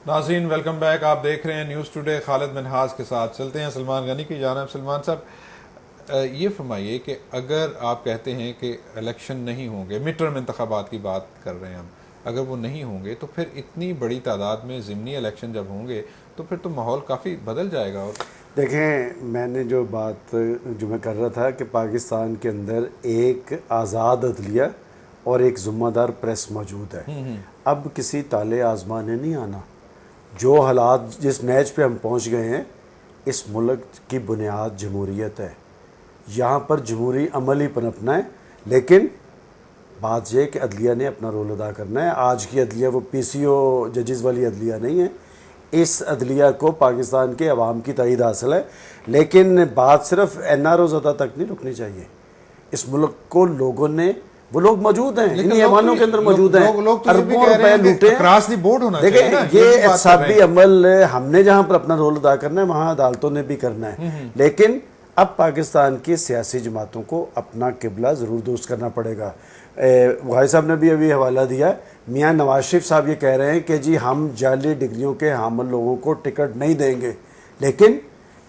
नाज़रीन welcome back. आप देख रहे हैं न्यूज़ टुडे। खालिद मिनहाज के साथ चलते हैं सलमान गनी की जानिब। सलमान साहब, ये फरमाइए कि अगर आप कहते हैं कि इलेक्शन नहीं होंगे, मिड टर्म इंतखाबात की बात कर रहे हैं हम, अगर वो नहीं होंगे तो फिर इतनी बड़ी तादाद में ज़िमनी इलेक्शन जब होंगे तो फिर तो माहौल काफ़ी बदल जाएगा। और देखें, मैंने जो बात जो मैं कर रहा था कि पाकिस्तान के अंदर एक आज़ाद अदलिया और एक ज़िम्मेदार प्रेस मौजूद है। अब किसी ताले आजमाने नहीं आना। जो हालात जिस नैज पे हम पहुंच गए हैं, इस मुल्क की बुनियाद जमहूरियत है। यहाँ पर जमहूरी अमल ही पनपना है, लेकिन बात यह कि अदलिया ने अपना रोल अदा करना है। आज की अदलिया वो PCO जजेस वाली अदलिया नहीं है। इस अदलिया को पाकिस्तान के अवाम की तायद हासिल है, लेकिन बात सिर्फ NROs तक नहीं रुकनी चाहिए। इस मुल्क को लोगों ने, वो लोग मौजूद हैं, इन ऐवानों के अंदर मौजूद हैं, अरबों रुपए लूटे हैं। देखिए, ये एहतसाबी अमल हमने जहाँ पर अपना रोल अदा करना है, वहाँ अदालतों ने भी करना है। लेकिन अब पाकिस्तान की सियासी जमातों को अपना किबला ज़रूर दुरुस्त करना पड़ेगा। भाई साहब ने भी अभी हवाला दिया, मियाँ नवाज शरीफ साहब ये कह रहे हैं कि जी हम जाली डिग्रियों के हामिल लोगों को टिकट नहीं देंगे। लेकिन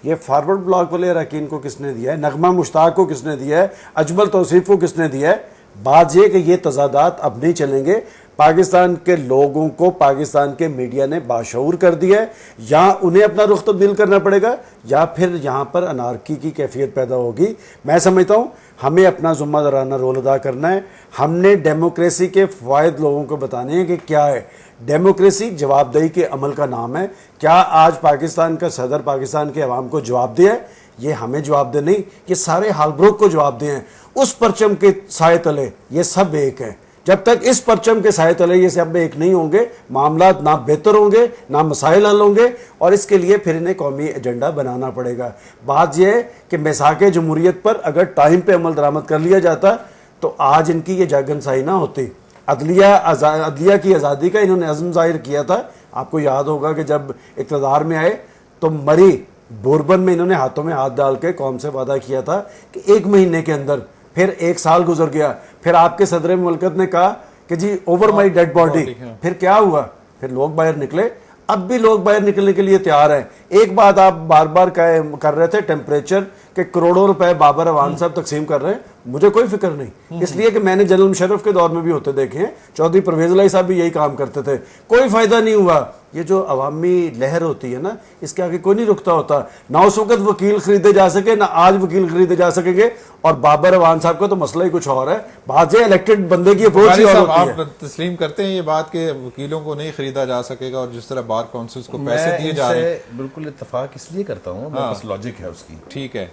ये फॉरवर्ड ब्लॉक वाले अरकान को किसने दिया है? नगमा मुश्ताक को किसने दिया है? अजमल तौसीफ को किसने दिया है? बात यह कि ये तजादात अब नहीं चलेंगे। पाकिस्तान के लोगों को पाकिस्तान के मीडिया ने बाशऊर कर दिया है। या उन्हें अपना रुख तब्दील करना पड़ेगा या फिर यहाँ पर अनारकी की कैफियत पैदा होगी। मैं समझता हूँ हमें अपना ज़िम्मेदाराना रोल अदा करना है। हमने डेमोक्रेसी के फ़वायद लोगों को बताने हैं कि क्या है डेमोक्रेसी। जवाबदेही के अमल का नाम है। क्या आज पाकिस्तान का सदर पाकिस्तान के अवाम को जवाब दिया है? ये हमें जवाब दे नहीं, ये सारे हालब्रोक को जवाब दें। उस परचम के साए तले ये सब एक हैं। जब तक इस परचम के साए तले ये सब एक नहीं होंगे, मामलात ना बेहतर होंगे, ना मसाइल हल होंगे, और इसके लिए फिर इन्हें कौमी एजेंडा बनाना पड़ेगा। बात यह है कि मिसाक जमहूरियत पर अगर टाइम पे अमल दरामद कर लिया जाता तो आज इनकी ये जागनसाई ना होती। अदलिया की आज़ादी का इन्होंने अज़्म जाहिर किया था। आपको याद होगा कि जब इक़्तिदार में आए तो मरी बोरबन में इन्होंने हाथों में हाथ डाल के कौम से वादा किया था कि 1 महीने के अंदर, फिर 1 साल गुजर गया, फिर आपके सदर मुमलकत ने कहा कि जी ओवर माई डेड बॉडी। फिर क्या हुआ? फिर लोग बाहर निकले। अब भी लोग बाहर निकलने के लिए तैयार हैं। एक बात आप बार बार कर रहे थे, टेम्परेचर के करोड़ों रुपए बाबर अवान साहब तकसीम कर रहे हैं, मुझे कोई फिक्र नहीं, इसलिए कि मैंने जनरल मुशर्रफ के दौर में भी होते देखे हैं। चौधरी परवेज लाई साहब भी यही काम करते थे, कोई फायदा नहीं हुआ। ये जो अवामी लहर होती है ना, इसके आगे कोई नहीं रुकता होता। ना उस वक्त वकील खरीदे जा सके, ना आज वकील खरीदे जा सकेंगे। और बाबर अवान साहब का तो मसला ही कुछ और है। बात ये इलेक्टेड बंदे की अप्रोच ही और होती है। आप तस्लीम करते हैं ये बात कि वकीलों को नहीं खरीदा जा सकेगा, और जिस तरह बार काउंसिल्स को पैसे दिए जा रहे हैं? बिल्कुल इत्तेफाक इसलिए करता हूँ, मेरे पास लॉजिक है उसकी। ठीक है,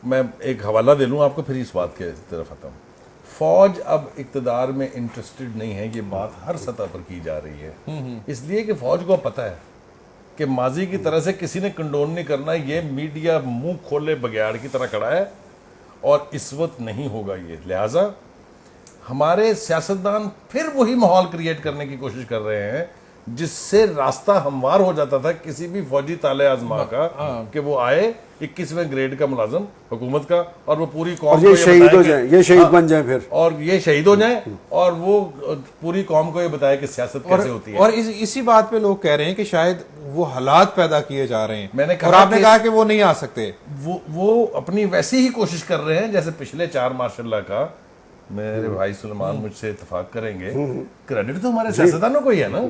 मैं एक हवाला दे लूँ आपको, फिर इस बात के तरफ आता हूँ। फौज अब इक्तदार में इंटरेस्टेड नहीं है, ये बात हर सतह पर की जा रही है, इसलिए कि फौज को पता है कि माजी की तरह से किसी ने कंडोन नहीं करना। ये मीडिया मुंह खोले बगैर की तरह खड़ा है और इस वक्त नहीं होगा ये। लिहाजा हमारे सियासतदान फिर वही माहौल क्रिएट करने की कोशिश कर रहे हैं जिससे रास्ता हमवार हो जाता था किसी भी फौजी ताले आजमा का कि वो आए 21वें ग्रेड का मुलाजम हुकूमत का, और वो पूरी कौम को ये शहीद हो जाए, ये शहीद बन जाए फिर, और ये शहीद हो जाए, और वो पूरी कौम को ये बताए कि सियासत कैसे होती है। और इसी बात पे लोग कह रहे हैं कि शायद वो हालात पैदा किए जा रहे हैं। मैंने कहा, और आपने कहा कि वो नहीं आ सकते। वो अपनी वैसी ही कोशिश कर रहे हैं जैसे पिछले 4 माशाल्लाह का। मेरे भाई सुलेमान मुझसे इत्तेफाक करेंगे, क्रेडिट तो हमारे सियासतदानों को ही है ना।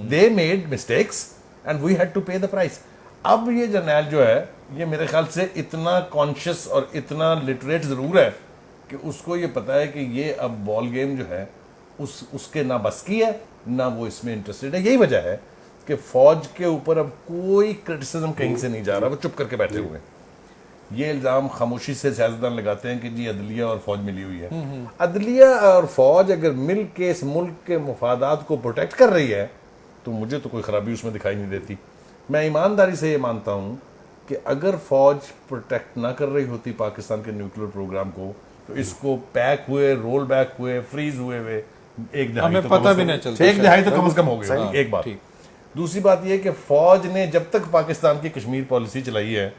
They made mistakes and we had to pay the price. अब ये जर्नैल जो है, ये मेरे ख्याल से इतना कॉन्शियस और इतना लिटरेट जरूर है कि उसको ये पता है कि ये अब बॉल गेम जो है उसके ना बस की है, ना वो इसमें इंटरेस्टेड है। यही वजह है कि फौज के ऊपर अब कोई क्रिटिसिज्म कहीं से नहीं जा रहा, वो चुप करके बैठे हुए हैं। ये इल्ज़ाम खामोशी से सियासतदान लगाते हैं कि जी अदलिया और फौज मिली हुई है। अदलिया और फौज अगर मिल के इस मुल्क के मुफादात को प्रोटेक्ट कर रही है तो मुझे तो कोई खराबी उसमें दिखाई नहीं देती। मैं ईमानदारी से ये मानता हूँ कि अगर फौज प्रोटेक्ट ना कर रही होती पाकिस्तान के न्यूक्लियर प्रोग्राम को, तो इसको पैक हुए, रोल बैक हुए, फ्रीज हुए एक दहाई तो पता भी नहीं चलता, एक दहाई तो कम से कम हो गई। एक बात। दूसरी बात यह कि फौज ने जब तक पाकिस्तान की कश्मीर पॉलिसी चलाई है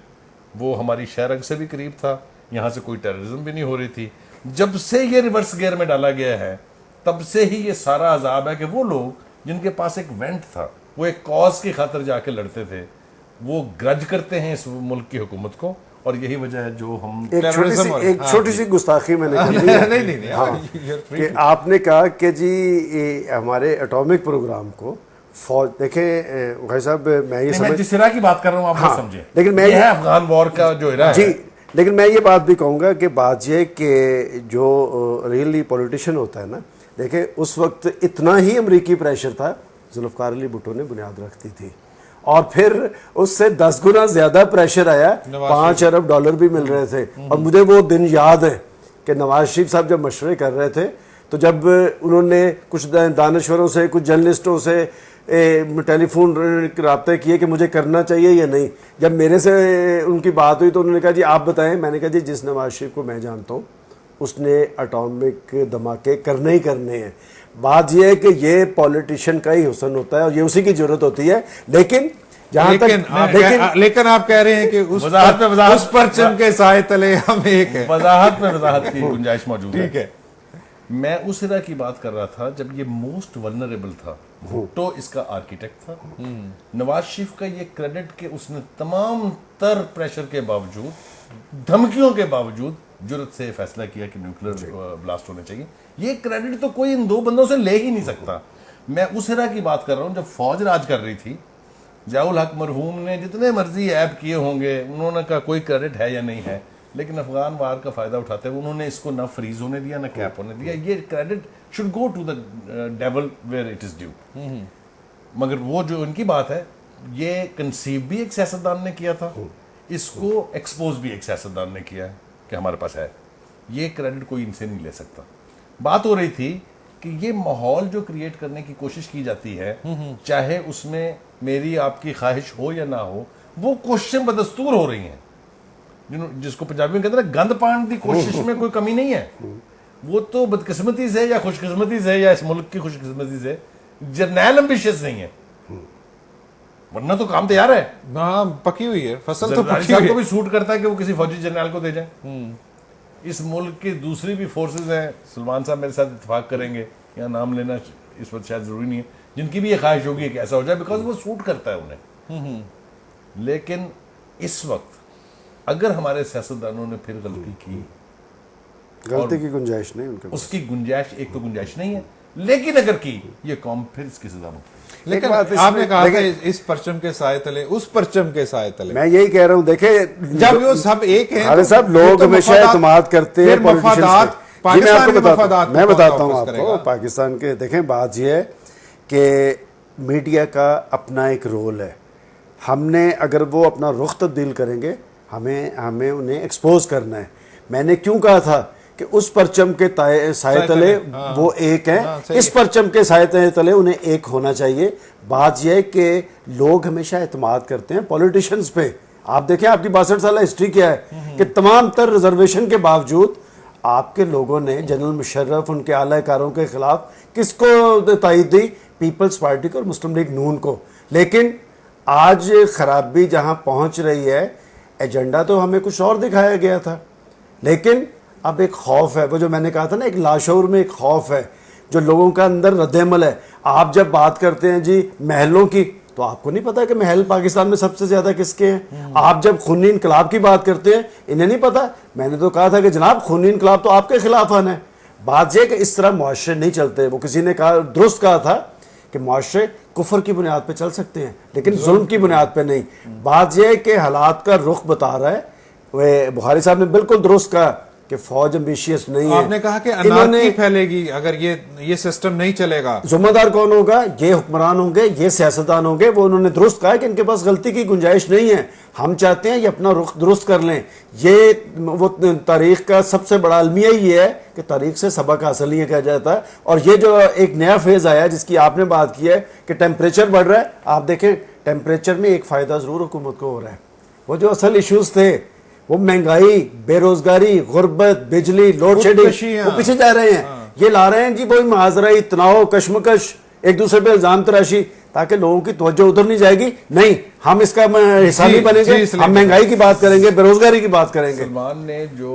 वो हमारी शहरग से भी करीब था, यहाँ से कोई टेररिज्म भी नहीं हो रही थी। जब से ये रिवर्स गियर में डाला गया है तब से ही ये सारा अजाब है कि वो लोग जिनके पास एक वेंट था, वो एक कॉज की खातिर जाके लड़ते थे, वो ग्रज करते हैं इस मुल्क की हुकूमत को, और यही वजह है जो हम एक छोटी सी गुस्ताखी मैंने की नहीं हाँ, कि आपने कहा कि जी हमारे एटॉमिक प्रोग्राम को फौज देखें भाई साहब, मैं जिस तरह की बात कर रहा हूँ आप हाँ, समझे, लेकिन मैं ये है अफगान वॉर का जो इरा जी, है। लेकिन मैं ये बात भी कहूँगा कि बात ये कि जो रियली पॉलिटिशियन होता है ना, देखें उस वक्त इतना ही अमेरिकी प्रेशर था, जुल्फ़िकार अली भुट्टो ने बुनियाद रख दी थी, और फिर उससे 10 गुना ज़्यादा प्रेशर आया, 5 अरब डॉलर भी मिल रहे थे। और मुझे वो दिन याद है कि नवाज शरीफ साहब जब मशवरे कर रहे थे, तो जब उन्होंने कुछ दानश्वरों से, कुछ जर्नलिस्टों से टेलीफोन रब्ते किए कि मुझे करना चाहिए या नहीं, जब मेरे से उनकी बात हुई तो उन्होंने कहा जी आप बताएं। मैंने कहा जी जिस नवाज शरीफ को मैं जानता हूँ उसने एटॉमिक धमाके करने ही करने हैं। बात यह है कि ये पॉलिटिशियन का ही हुस्न होता है और ये उसी की जरूरत होती है, लेकिन जहां तक लेकिन आप कह रहे हैं कि उस परचम के साए तले हम एक है। वजाहत की गुंजाइश मौजूद है। ठीक है, मैं उस इरा की बात कर रहा था जब ये मोस्ट वल्नरेबल था। भुट्टो इसका आर्किटेक्ट था। नवाज शरीफ का ये क्रेडिट कि उसने तमाम तर प्रेशर के बावजूद, धमकियों के बावजूद जुर्रत से फैसला किया कि न्यूक्लियर ब्लास्ट होने चाहिए। ये क्रेडिट तो कोई इन दो बंदों से ले ही नहीं सकता। मैं उस इरा की बात कर रहा हूं जब फौज राज कर रही थी। ज़ियाउल हक मरहूम ने जितने मर्जी ऐप किए होंगे, उन्होंने का कोई क्रेडिट है या नहीं है, लेकिन अफगान वार का फायदा उठाते हुए उन्होंने इसको ना फ्रीज होने दिया ना कैप होने दिया। ये credit should go to the devil where it is due. मगर वो जो उनकी बात है, ये कंसीव भी एक सियासतदान ने किया था, इसको एक्सपोज भी एक सियासतदान ने किया है कि हमारे पास है। ये क्रेडिट कोई इनसे नहीं ले सकता। बात हो रही थी कि ये माहौल जो क्रिएट करने की कोशिश की जाती है, चाहे उसमें मेरी आपकी ख्वाहिश हो या ना हो, वो कोशिशें बदस्तूर हो रही हैं। जिसको पंजाबी में कहते हैं गंद पाने की कोशिश में कोई कमी नहीं है। वो तो बदकिस्मती से या खुशकिस्मती से या इस मुल्क की खुशकिस्मती से जर्नैल एम्बिशियस नहीं है, वरना तो काम तैयार है ना, पकी हुई है फसल तो पकी हुई हुई को भी सूट करता है कि वो किसी फौजी जर्नैल को दे जाए। इस मुल्क की दूसरी भी फोर्सेस हैं, सलमान साहब मेरे साथ इत्तेफाक करेंगे, या नाम लेना इस वक्त शायद जरूरी नहीं है, जिनकी भी ये ख्वाहिश होगी कि ऐसा हो जाए, बिकॉज वो सूट करता है उन्हें। लेकिन इस वक्त अगर हमारे सियासतदानों ने फिर गलती की, गलती की गुंजाइश नहीं उनके, उसकी गुंजाइश एक तो गुंजाइश नहीं है, लेकिन अगर की ये कौम फिर इसकी सजा भुगतेगी। लेकिन आपने कहा था इस परचम के साए तले, उस परचम के साए तले, मैं यही कह रहा हूं। देखे जब वो सब एक है, अरे साहब लोग हमेशा एतमाद करते हैं मफादात, मैं बताता हूं आपको पाकिस्तान के। देखें बात यह है कि मीडिया का अपना एक रोल है। हमने अगर वो अपना रुख तब्दील करेंगे, हमें उन्हें एक्सपोज करना है। मैंने क्यों कहा था कि उस परचम के साए तले वो एक है, इस परचम के साए तले उन्हें एक होना चाहिए। बात यह है कि लोग हमेशा एतमाद करते हैं पॉलिटिशियंस पे। आप देखें आपकी 62 साल हिस्ट्री क्या है कि तमाम तर रिजर्वेशन के बावजूद आपके लोगों ने जनरल मुशर्रफ, उनके आलाकारों के खिलाफ किसको तायद दी? पीपल्स पार्टी को और मुस्लिम लीग नून को। लेकिन आज खराबी जहां पहुंच रही है, एजेंडा तो हमें कुछ और दिखाया गया था, लेकिन अब एक खौफ है। वो जो मैंने कहा था ना, एक लाशऊर में एक खौफ है जो लोगों का अंदर रद्द-ए-अमल है। आप जब बात करते हैं जी महलों की, तो आपको नहीं पता कि महल पाकिस्तान में सबसे ज्यादा किसके हैं। आप जब खूनी इनकलाब की बात करते हैं, इन्हें नहीं पता। मैंने तो कहा था कि जनाब खूनी इनकलाब तो आपके खिलाफ आना है। बात यह कि इस तरह मुआशरे नहीं चलते। वो किसी ने कहा, दुरुस्त कहा था कि मुआशरे कुफर की बुनियाद पे चल सकते हैं, लेकिन जुल्म की बुनियाद पे नहीं। बात यह है कि हालात का रुख बता रहा है। वे बुखारी साहब ने बिल्कुल दुरुस्त कहा कि फौज एम्बिशियस नहीं है। आपने कहा कि अनार्की फैलेगी अगर ये सिस्टम नहीं चलेगा। जिम्मेदार कौन होगा? ये हुक्मरान होंगे, ये सियासतदान होंगे। वो उन्होंने दुरुस्त कहा कि इनके पास गलती की गुंजाइश नहीं है। हम चाहते हैं ये अपना रुख दुरुस्त कर लें। ये वो तारीख का सबसे बड़ा अलमिया ये है कि तारीख से सबक हासिल नहीं किया जाता है। और ये जो एक नया फेज आया जिसकी आपने बात की है कि टेम्परेचर बढ़ रहा है, आप देखें टेम्परेचर में एक फायदा जरूर हुकूमत को हो रहा है। वो जो असल इश्यूज थे, वो महंगाई, बेरोजगारी, गुर्बत, बिजली, लोड शेडिंग, वो पीछे जा रहे हैं। ये ला रहे हैं जी वही मुहाजरा, तनाव, कश्मकश, एक दूसरे पे इल्जाम तराशी, ताकि लोगों की तवज्जो उधर नहीं जाएगी। नहीं, हम इसका हिस्सा नहीं बनेंगे। हम महंगाई की बात करेंगे, बेरोजगारी की बात करेंगे। सलमान ने जो